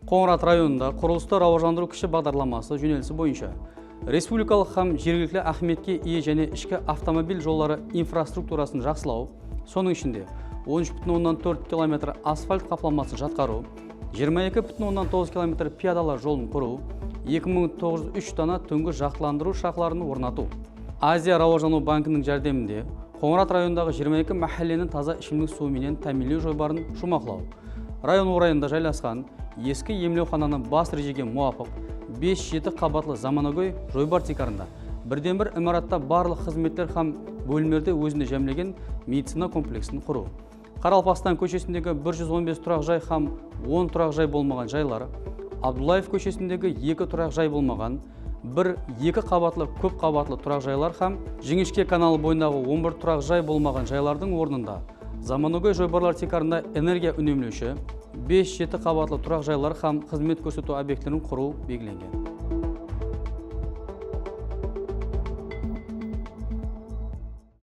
Қоңырат районында құрылысты рауажандыру кіші бағдарламасы жөнелісі бойынша республикалық һәм жергілікті ахметке ие және ішкі автомобиль жолдары инфраструктурасын жақсылау, соның ішінде 13,4 км асфальт қапламасын жатқару, 22,9 км пиадалар жолын құру, 2903 дана түнгі жақтыландыру шақларын орнату. Азия рауажану банкінің жәрдемінде Қоңырат райондағы 22 мәхәлленің таза ішімдік суыменен тәминлеу жойбарын жұмақлау. Район орайында жайласқан ескі емлеухананың бас режеге муафық 5-7 қабатлы заманауи жойбар текарында бірден-бір имаратта барлық қызметтер һәм бөлімдерде өзінде жәмлеген медицина комплексін құру. Қаралпастан көшесіндегі 115 тұрақ жай һәм 10 тұрақ жай болмаған жайлары, Абдуллаев көшесіндегі 2 тұрақ жай болмаған, 1-2 қабатлы көп қабатлы тұрақ жайлар һәм Жіңішке каналы бойындағы 11 тұрақ жай болмаған жайлардың орнында заманауи жойбарлар текарында энергия үнемдеуші 5-7 қабатлы тұрақ жайлар һәм қызмет көрсету объектілерін құру белгіленген.